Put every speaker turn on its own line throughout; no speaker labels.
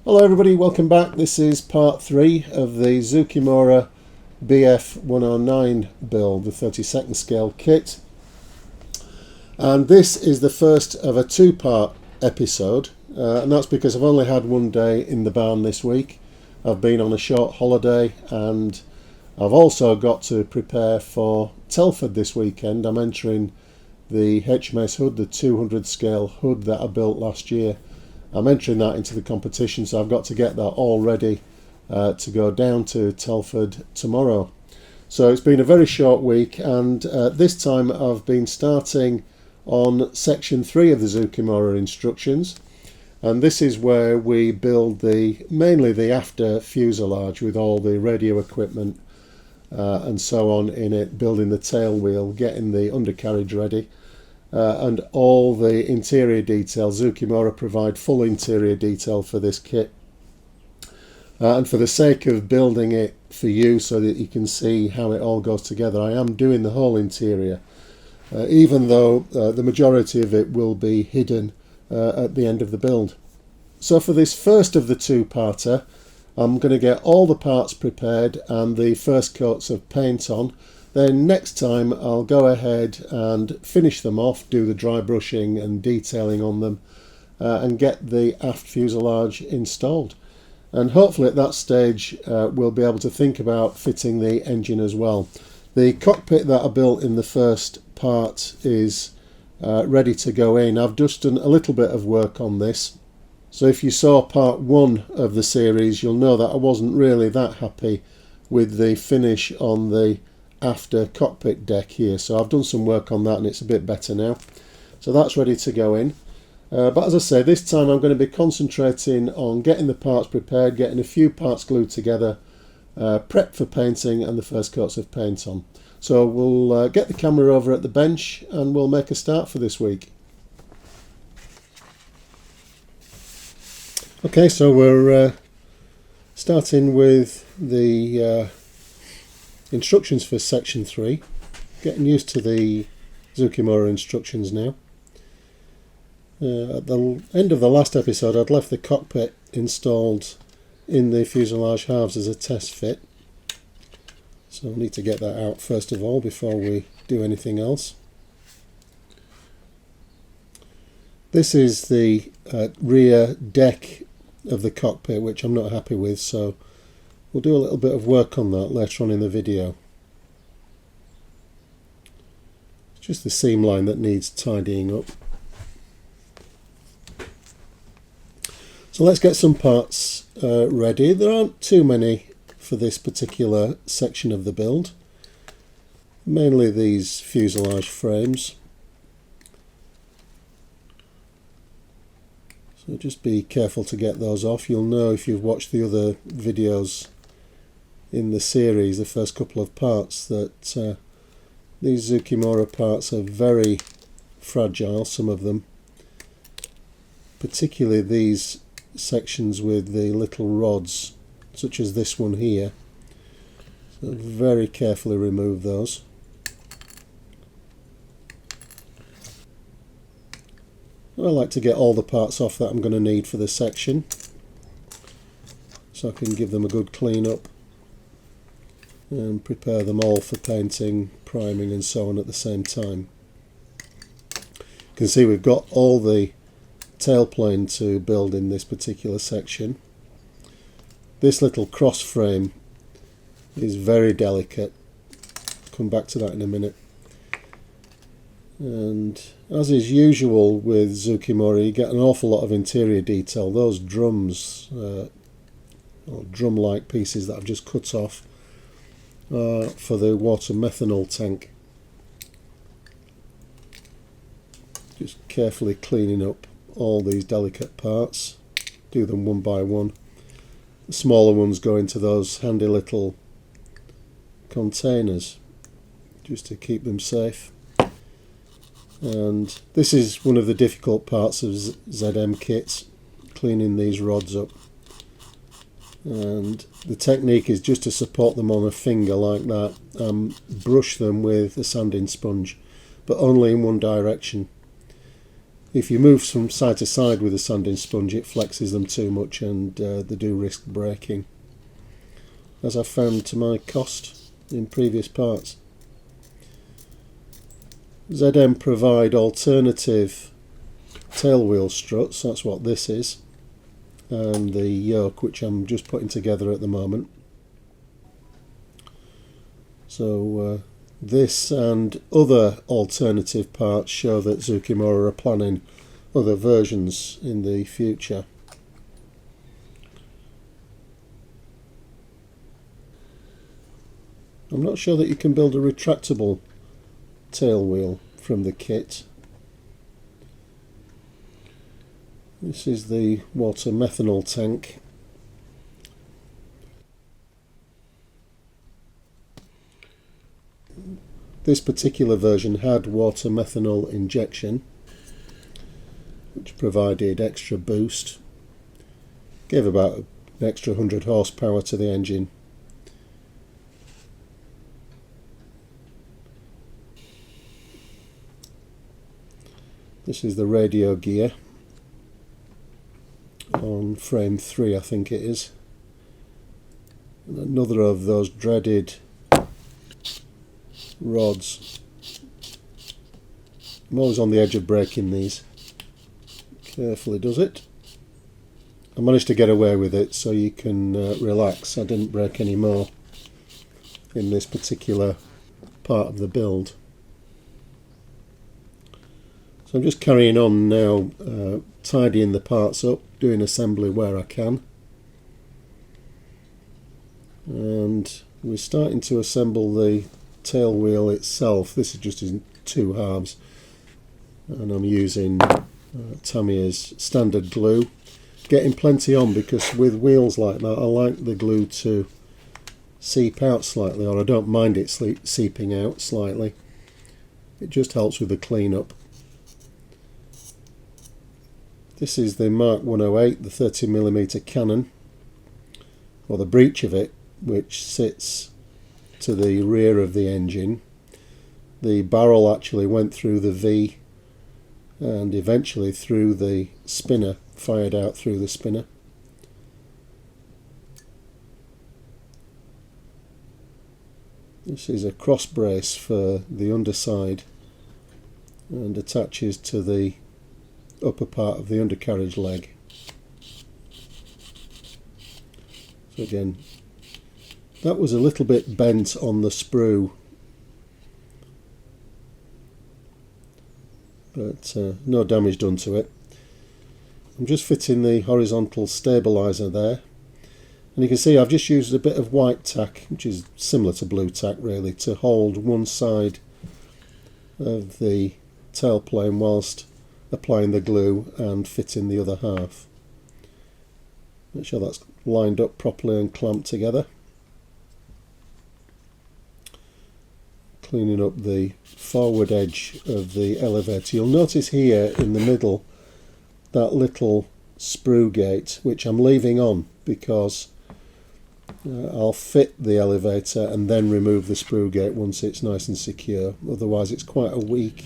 Hello everybody, welcome back. This is part 3 of the Zoukei Mura Bf109 build, the 32nd scale kit. And this is the first of a two-part episode, and that's because I've only had one day in the barn this week. I've been on a short holiday and I've also got to prepare for Telford this weekend. I'm entering the HMS hood, the 200 scale hood that I built last year. I'm entering that into the competition, so I've got to get that all ready to go down to Telford tomorrow. So it's been a very short week, and this time I've been starting on section 3 of the Zoukei Mura instructions, and this is where we build mainly the after fuselage with all the radio equipment and so on in it, building the tail wheel, getting the undercarriage ready. And all the interior detail. Zoukei Mura provide full interior detail for this kit, and for the sake of building it for you so that you can see how it all goes together, I am doing the whole interior, even though the majority of it will be hidden at the end of the build. So for this first of the two-parter, I'm going to get all the parts prepared and the first coats of paint on. Then next time I'll go ahead and finish them off, do the dry brushing and detailing on them, and get the aft fuselage installed. And hopefully at that stage we'll be able to think about fitting the engine as well. The cockpit that I built in the first part is ready to go in. I've just done a little bit of work on this. So if you saw part 1 of the series, you'll know that I wasn't really that happy with the finish on the after cockpit deck here, so I've done some work on that and it's a bit better now, so that's ready to go in. But as I say, this time I'm going to be concentrating on getting the parts prepared, getting a few parts glued together, prep for painting and the first coats of paint on. So we'll get the camera over at the bench and we'll make a start for this week. Okay, so we're starting with the instructions for section 3, getting used to the Zoukei Mura instructions now. At the end of the last episode I'd left the cockpit installed in the fuselage halves as a test fit, so I need to get that out first of all before we do anything else. This is the rear deck of the cockpit, which I'm not happy with, so we'll do a little bit of work on that later on in the video. It's just the seam line that needs tidying up. So let's get some parts ready. There aren't too many for this particular section of the build. Mainly these fuselage frames. So just be careful to get those off. You'll know if you've watched the other videos in the series, the first couple of parts, that these Zoukei Mura parts are very fragile, some of them, particularly these sections with the little rods, such as this one here. So very carefully remove those. I like to get all the parts off that I'm going to need for this section, so I can give them a good clean up and prepare them all for painting, priming and so on at the same time. You can see we've got all the tailplane to build in this particular section. This little cross frame is very delicate. I'll come back to that in a minute. And as is usual with Zoukei Mura, you get an awful lot of interior detail. Those drums, or drum-like pieces that I've just cut off, for the water methanol tank. Just carefully cleaning up all these delicate parts. Do them one by one. The smaller ones go into those handy little containers just to keep them safe. And this is one of the difficult parts of ZM kits, cleaning these rods up. And the technique is just to support them on a finger like that and brush them with a sanding sponge, but only in one direction. if you move from side to side with a sanding sponge, it flexes them too much and they do risk breaking, as I've found to my cost in previous parts. ZM provide alternative tailwheel struts, that's what this is, and the yoke, which I'm just putting together at the moment. So this and other alternative parts show that Zoukei Mura are planning other versions in the future. I'm not sure that you can build a retractable tail wheel from the kit. This is the water methanol tank. This particular version had water methanol injection, which provided extra boost, gave about an extra 100 horsepower to the engine. This is the radio gear on frame 3, I think it is. And another of those dreaded rods. I'm always on the edge of breaking these. Carefully does it. I managed to get away with it, so you can relax. I didn't break any more in this particular part of the build. So I'm just carrying on now, tidying the parts up, doing assembly where I can. And we're starting to assemble the tail wheel itself. This is just in 2 halves, and I'm using Tamiya's standard glue, getting plenty on, because with wheels like that I like the glue to seep out slightly, or I don't mind it seeping out slightly. It just helps with the cleanup. This is the Mark 108, the 30mm cannon, or the breech of it, which sits to the rear of the engine. The barrel actually went through the V and eventually through the spinner, fired out through the spinner. This is a cross brace for the underside and attaches to the upper part of the undercarriage leg. So again, that was a little bit bent on the sprue, but no damage done to it. I'm just fitting the horizontal stabiliser there, and you can see I've just used a bit of white tack, which is similar to blue tack really, to hold one side of the tailplane whilst applying the glue and fitting the other half. Make sure that's lined up properly and clamped together. Cleaning up the forward edge of the elevator. You'll notice here in the middle that little sprue gate, which I'm leaving on because I'll fit the elevator and then remove the sprue gate once it's nice and secure. Otherwise it's quite a weak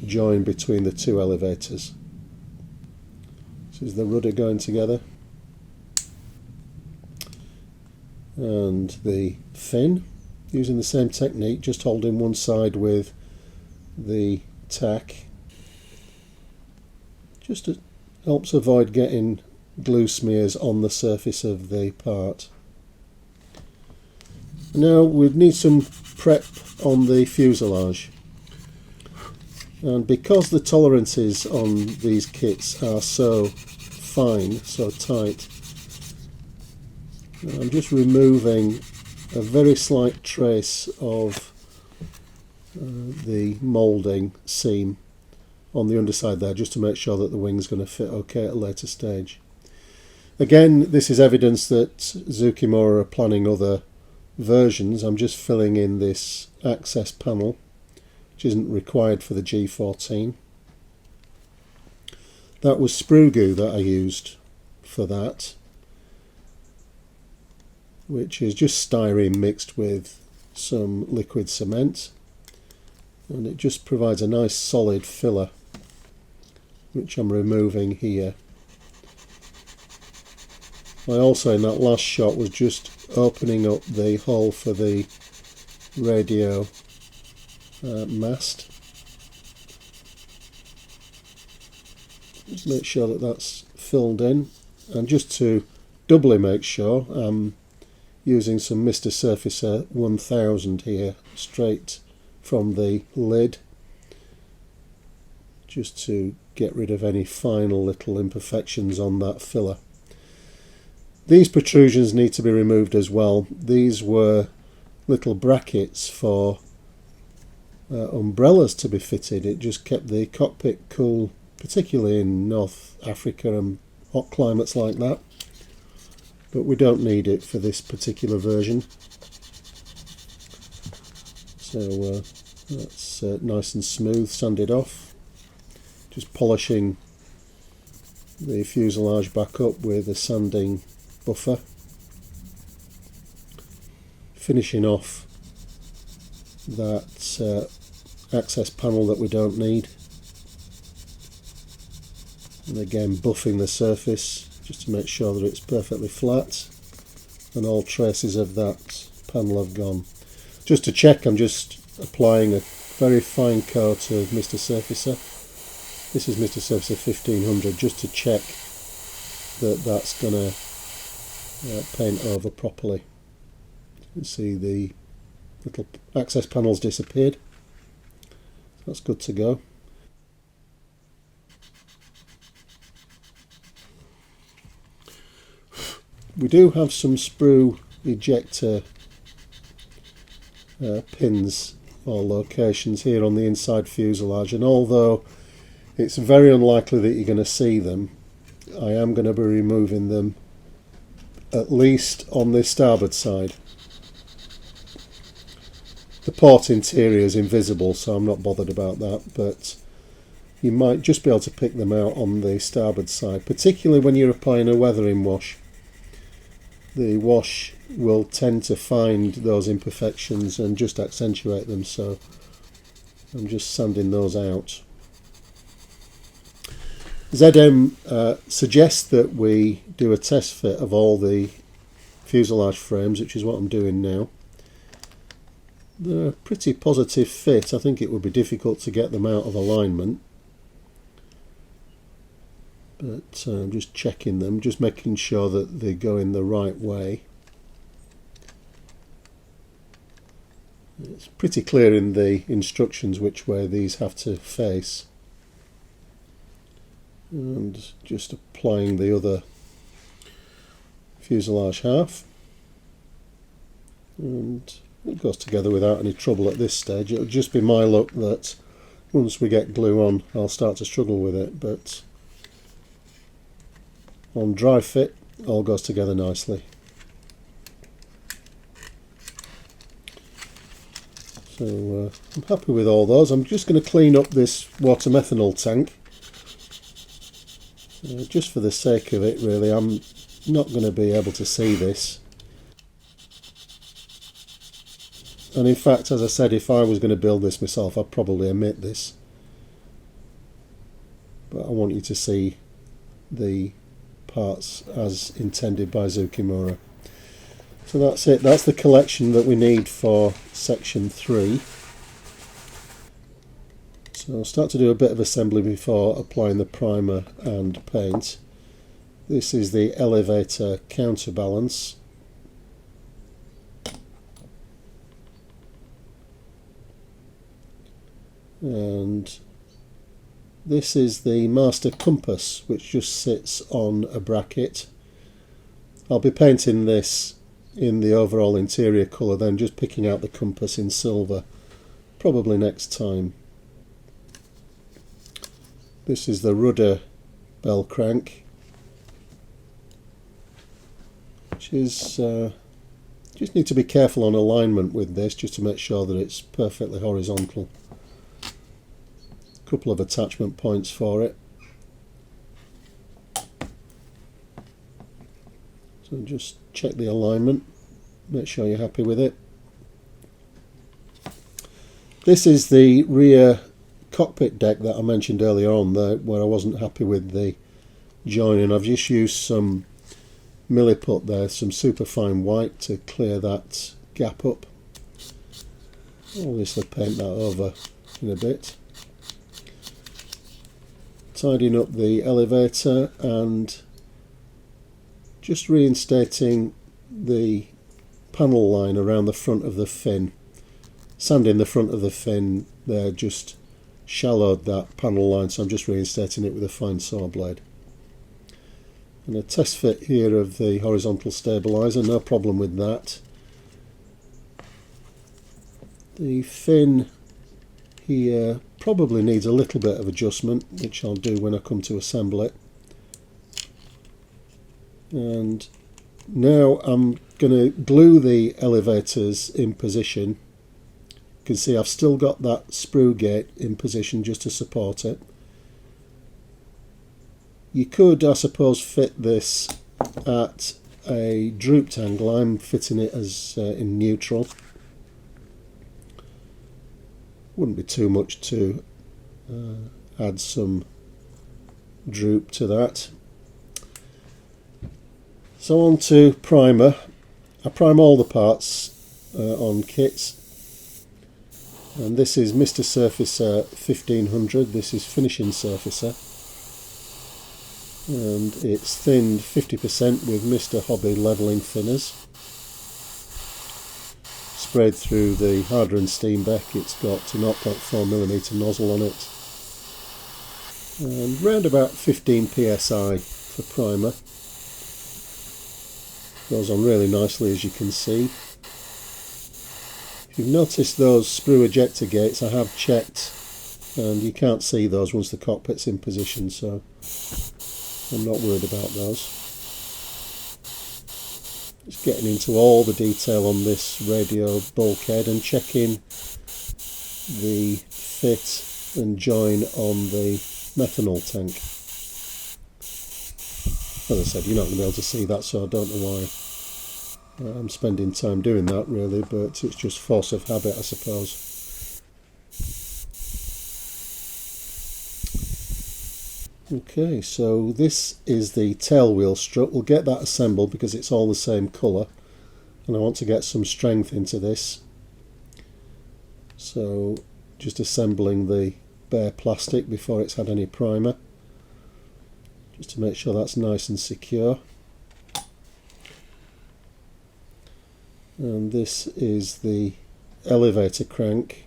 join between the 2 elevators. This is the rudder going together, and the fin, using the same technique, just holding one side with the tack. Just helps avoid getting glue smears on the surface of the part. Now we need some prep on the fuselage. And because the tolerances on these kits are so fine, so tight, I'm just removing a very slight trace of the moulding seam on the underside there, just to make sure that the wing's going to fit okay at a later stage. Again, this is evidence that Zoukei Mura are planning other versions. I'm just filling in this access panel, which isn't required for the G14. That was sprue goo that I used for that, which is just styrene mixed with some liquid cement, and it just provides a nice solid filler which I'm removing here. I also, in that last shot, was just opening up the hole for the radio mast. Just make sure that that's filled in, and just to doubly make sure, I'm using some Mr. Surfacer 1000 here, straight from the lid, just to get rid of any final little imperfections on that filler. These protrusions need to be removed as well. These were little brackets for umbrellas to be fitted. It just kept the cockpit cool, particularly in North Africa and hot climates like that. But we don't need it for this particular version. So that's nice and smooth, sanded off. Just polishing the fuselage back up with a sanding buffer. Finishing off that access panel that we don't need. And again, buffing the surface just to make sure that it's perfectly flat and all traces of that panel have gone. Just to check, I'm just applying a very fine coat of Mr. Surfacer. This is Mr. Surfacer 1500, just to check that that's going to paint over properly. You can see the little access panels disappeared. That's good to go. We do have some sprue ejector pins or locations here on the inside fuselage, and although it's very unlikely that you're going to see them, I am going to be removing them at least on the starboard side. The port interior is invisible, so I'm not bothered about that, but you might just be able to pick them out on the starboard side, particularly when you're applying a weathering wash. The wash will tend to find those imperfections and just accentuate them, so I'm just sanding those out. ZM suggests that we do a test fit of all the fuselage frames, which is what I'm doing now. They're a pretty positive fit. I think it would be difficult to get them out of alignment, but I'm just checking them, just making sure that they go in the right way. It's pretty clear in the instructions which way these have to face. And just applying the other fuselage half, and it goes together without any trouble at this stage. It'll just be my luck that once we get glue on I'll start to struggle with it, but on dry fit all goes together nicely. So I'm happy with all those. I'm just going to clean up this water methanol tank. Just for the sake of it, really. I'm not going to be able to see this, and in fact, as I said, if I was going to build this myself I'd probably omit this, but I want you to see the parts as intended by Zoukei Mura. So that's it, that's the collection that we need for section 3. So I'll start to do a bit of assembly before applying the primer and paint. This is the elevator counterbalance. And this is the master compass, which just sits on a bracket. I'll be painting this in the overall interior colour, then just picking out the compass in silver, probably next time. This is the rudder bell crank, which is just need to be careful on alignment with this, just to make sure that it's perfectly horizontal. A couple of attachment points for it. So just check the alignment, make sure you're happy with it. This is the rear cockpit deck that I mentioned earlier on there, where I wasn't happy with the joining, I've just used some milliput there, some superfine white, to clear that gap up. I'll obviously paint that over in a bit. Tidying up the elevator and just reinstating the panel line around the front of the fin. Sanding the front of the fin there just shallowed that panel line, so I'm just reinstating it with a fine saw blade. And a test fit here of the horizontal stabilizer, no problem with that. The fin here probably needs a little bit of adjustment, which I'll do when I come to assemble it. And now I'm going to glue the elevators in position. You can see I've still got that sprue gate in position just to support it. You could, I suppose, fit this at a drooped angle. I'm fitting it as in neutral. Wouldn't be too much to add some droop to that. So on to primer. I prime all the parts on kits, and this is Mr. Surfacer 1500. This is finishing surfacer, and it's thinned 50% with Mr. Hobby levelling thinners. Sprayed through the Hartmann steam beck. It's got a 0.4mm nozzle on it, and round about 15 psi for primer. Goes on really nicely, as you can see. If you've noticed those sprue ejector gates, I have checked, and you can't see those once the cockpit's in position, so I'm not worried about those. Just getting into all the detail on this radio bulkhead and checking the fit and join on the methanol tank. As I said, you're not going to be able to see that, so I don't know why I'm spending time doing that really, but it's just force of habit, I suppose. Okay, so this is the tail wheel strut. We'll get that assembled because it's all the same colour, and I want to get some strength into this. So just assembling the bare plastic before it's had any primer, just to make sure that's nice and secure. And this is the elevator crank.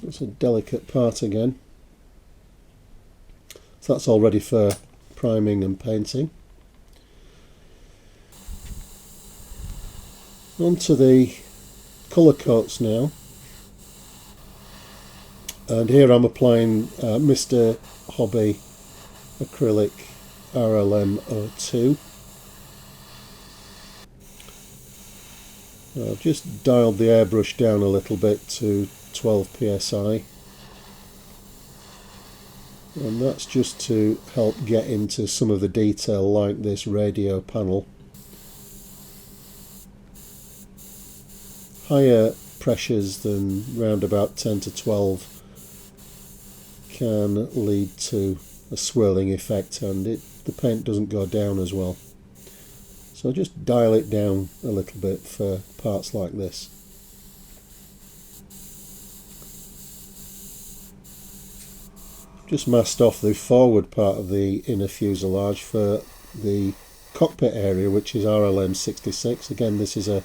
It's a delicate part again. So that's all ready for priming and painting. On to the colour coats now. And here I'm applying Mr. Hobby acrylic RLM02. I've just dialed the airbrush down a little bit to 12 psi, and that's just to help get into some of the detail, like this radio panel. Higher pressures than round about 10 to 12 can lead to a swirling effect, and the paint doesn't go down as well. So just dial it down a little bit for parts like this. Just masked off the forward part of the inner fuselage for the cockpit area, which is RLM 66. Again, this is a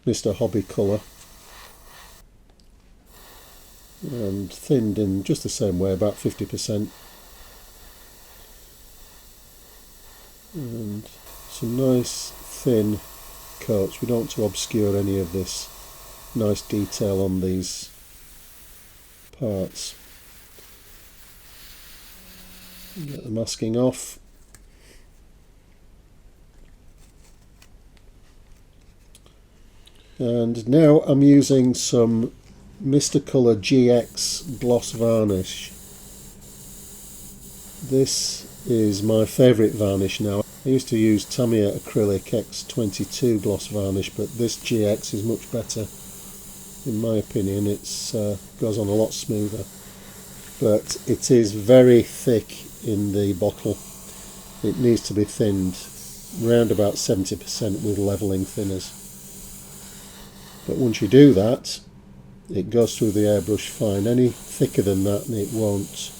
Mr. Hobby colour, and thinned in just the same way, about 50%. And some nice thin coats. We don't want to obscure any of this nice detail on these parts. Get the masking off. And now I'm using some Mr. Colour GX gloss varnish. This is my favourite varnish now. I used to use Tamiya Acrylic X22 gloss varnish, but this GX is much better. In my opinion, it goes on a lot smoother, but it is very thick in the bottle. It needs to be thinned round about 70% with levelling thinners. But once you do that, it goes through the airbrush fine. Any thicker than that, and it won't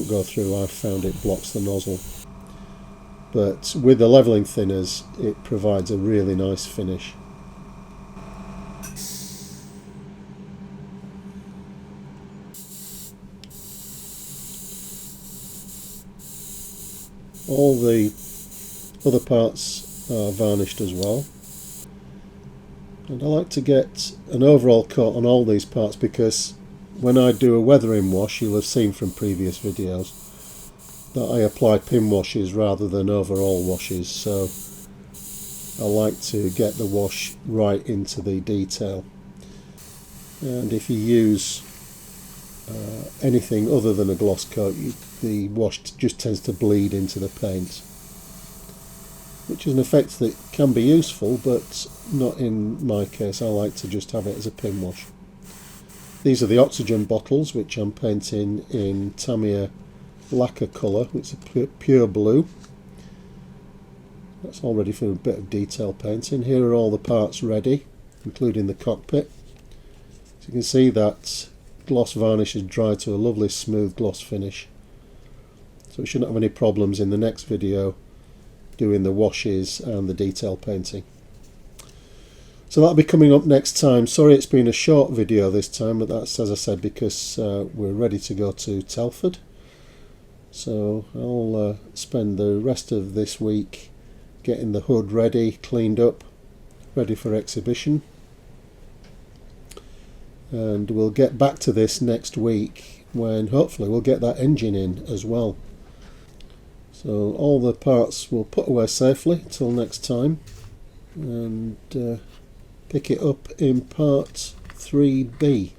go through. I've found it blocks the nozzle. But with the levelling thinners, it provides a really nice finish. All the other parts are varnished as well, and I like to get an overall coat on all these parts, because when I do a weathering wash, you'll have seen from previous videos that I apply pin washes rather than overall washes, so I like to get the wash right into the detail. And if you use anything other than a gloss coat, the wash just tends to bleed into the paint, which is an effect that can be useful, but not in my case. I like to just have it as a pin wash. These are the oxygen bottles, which I'm painting in Tamiya lacquer colour, which is a pure blue. That's all ready for a bit of detail painting. Here are all the parts ready, including the cockpit. So you can see that gloss varnish has dried to a lovely smooth gloss finish, so we shouldn't have any problems in the next video doing the washes and the detail painting. So that'll be coming up next time. Sorry it's been a short video this time, but that's, as I said, because we're ready to go to Telford. So I'll spend the rest of this week getting the hood ready, cleaned up, ready for exhibition. And we'll get back to this next week, when hopefully we'll get that engine in as well. So all the parts we'll put away safely till next time, and pick it up in part 3B.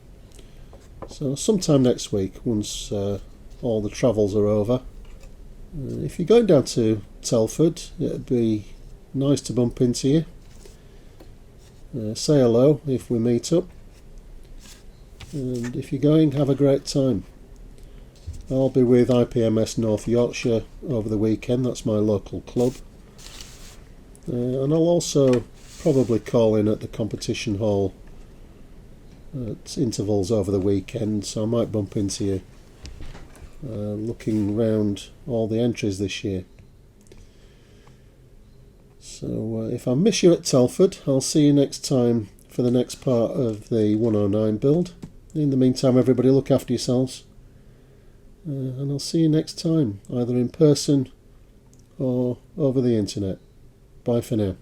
So sometime next week, once all the travels are over. If you're going down to Telford, it'd be nice to bump into you. Say hello if we meet up. And if you're going, have a great time. I'll be with IPMS North Yorkshire over the weekend. That's my local club. And I'll also probably call in at the competition hall at intervals over the weekend, so I might bump into you looking round all the entries this year. So if I miss you at Telford, I'll see you next time for the next part of the 109 build. In the meantime, everybody, look after yourselves, and I'll see you next time, either in person or over the internet. Bye for now.